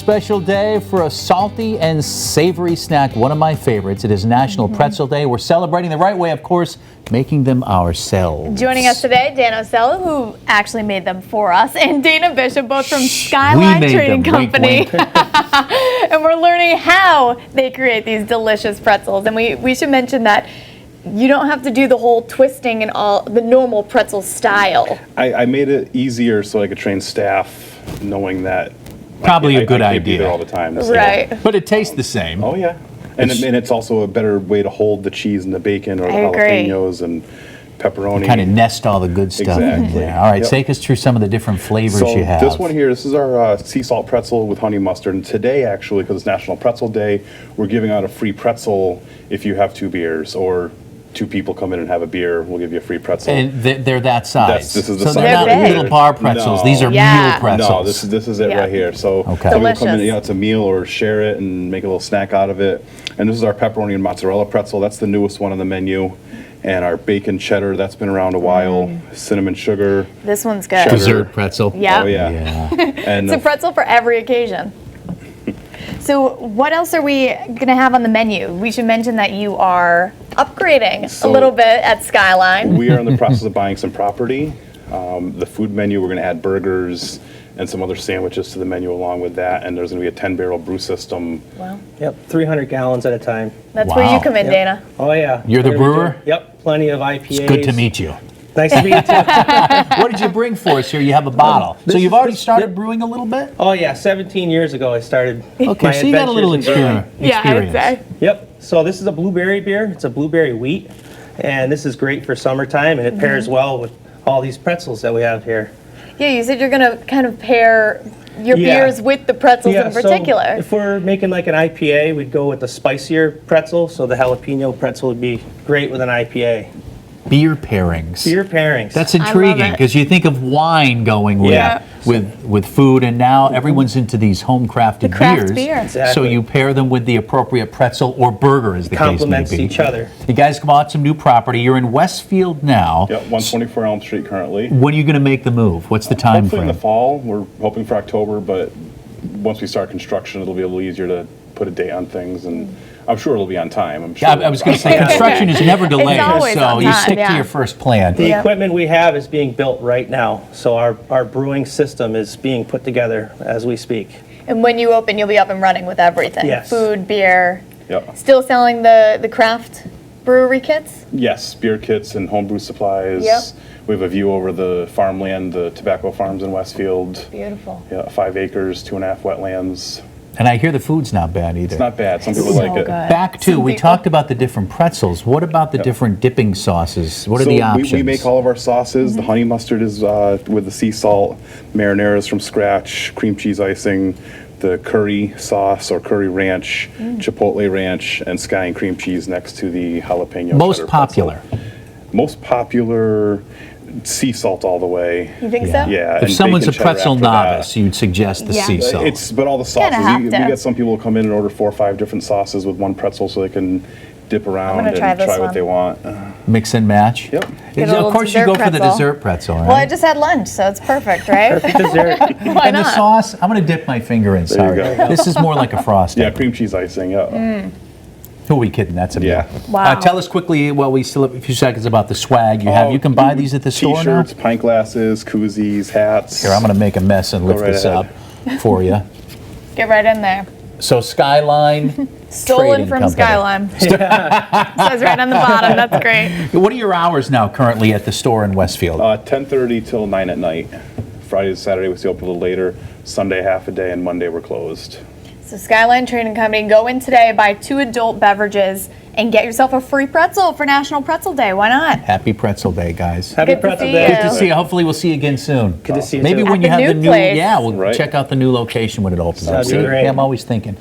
special day for a salty and savory snack, one of my favorites. It is National Pretzel Day. We're celebrating the right way, of course, making them ourselves. Joining us today, Dan Osella, who actually made them for us, and Dana Bishop, both from Skyline Trading Company. Wink, wink. And we're learning how they create these delicious pretzels. And we should mention that you don't have to do the whole twisting and all the normal pretzel style. I made it easier so I could train staff, knowing that Probably a good I can't be idea. there all the time. So. Right. But it tastes the same. Oh yeah, and it's also a better way to hold the cheese and the bacon or the jalapenos and pepperoni. Kind of nest all the good stuff in Exactly. there. All right, Yep. take us through some of the different flavors So you have. this one here, this is our sea salt pretzel with honey mustard. And today, actually, because it's National Pretzel Day, we're giving out a free pretzel if you have 2 beers or 2 people come in and have a beer. We'll give you a free pretzel. And they're that size. This is the so size. they're not They're big. little bar pretzels. No. These are Yeah. meal pretzels. No, this is it Yeah. right here. So Okay. some people come in, Delicious. it's a meal or share it and make a little snack out of it. And this is our pepperoni and mozzarella pretzel. That's the newest one on the menu. And our bacon cheddar, that's been around a while. Cinnamon sugar. This one's good. Cheddar. Dessert pretzel. Yeah. Oh yeah. Yeah. And It's a pretzel for every occasion. So what else are we going to have on the menu? We should mention that you are upgrading a So- little bit at Skyline. we are in the process of buying some property. The food menu, we're going to add burgers and some other sandwiches to the menu along with that. And there's going to be a 10-barrel brew system. Well, Yep, 300 gallons at a time. that's where you Wow. come in, Yep. Dana. Oh yeah. You're the There we do. brewer? Yep, plenty of IPAs. It's good to meet you. Nice to meet you too. What did you bring for us here? You have a bottle. So this you've is- already started yep. brewing a little bit? Oh yeah, 17 years ago I started. Okay, my so you got a little adventures in brewing. experience. Yeah, I would say. Yep. So this is a blueberry beer. It's a blueberry wheat, and this is great for summertime, and it pairs well with all these pretzels that we have here. Yeah, you said you're going to kind of pair your Yeah. beers with the pretzels in so particular. if we're making like an IPA, we'd go with the spicier pretzel. So the jalapeno pretzel would be great with an IPA. Beer pairings. Beer pairings. That's love intriguing it. because you think of wine going with, Yeah. with food, and now everyone's into these home crafted craft beers. beer. So Exactly. you pair them with the appropriate pretzel or burger, as the case may complements be. each other. You guys bought some new property. You're in Westfield now. Yep, 124 Elm Street currently. When are you going to make the move? What's the time Hopefully in frame? the fall. We're hoping for October, but once we start construction, it'll be a little easier to put a date on things, and I'm sure it'll be on time. I'm sure. Yeah, I was going to say, construction is never delayed, always so on you time, stick yeah. to your first plan. The Yep. equipment we have is being built right now. So our brewing system is being put together as we speak. And when you open, you'll be up and running with everything. Yes. Food, beer. Yep. Still selling the craft brewery kits? Yes, beer kits and homebrew supplies. Yep. We have a view over the farmland, the tobacco farms in Westfield. Beautiful. Yeah, 5 acres, 2.5 wetlands. And I hear the food's not bad either. It's not bad. Some It's people so like it. good. Back to, Some we people- talked about the different pretzels. What about the different dipping sauces? What are So the options? we make all of our sauces. The honey mustard is with the sea salt, marinara's from scratch, cream cheese icing, the curry sauce or curry ranch, chipotle ranch, and sky and cream cheese next to the jalapeno. Most cheddar popular. pretzel. Most popular, sea salt all the way. You think Yeah. so? Yeah. If and someone's a bacon cheddar pretzel after that. novice, you'd suggest the Yeah. sea salt. But all the sauces. have We to. get some people who come in and order 4 or 5 different sauces with one pretzel so they can dip around gonna and try this what one. they want. Mix and match. Yep. Get a little Of course, you dessert go for the pretzel. dessert pretzel, right? Well, I just had lunch, so it's perfect, right? Perfect dessert. Why and the not? sauce, I'm going to dip my finger in. you Sorry, go. this is more like a frosting. Yeah, cream cheese icing. Yeah. Who are we kidding? That's a Yeah. Wow. Tell us quickly, while we still have a few seconds, about the swag you have. Oh, You can buy these at the store now. T-shirts, pint glasses, koozies, hats. Here, I'm going to make a mess and lift right this ahead. up for you. Get right in there. So Skyline Stolen Trading from Company. Skyline. Says right on the bottom. That's great. What are your hours now currently at the store in Westfield? 10:30 till 9 at night. Friday to Saturday we stay open a little later. Sunday half a day, and Monday we're closed. So Skyline Trading Company, go in today, buy 2 adult beverages, and get yourself a free pretzel for National Pretzel Day. Why not? Happy Pretzel Day, guys. Happy Good to pretzel see day. you. Good to see you. Hopefully, we'll see you again soon. Good to see you Maybe too. when At you the have the new new, place. yeah, we'll Right. check out the new location when it opens up. That'd be See, great. I'm always thinking.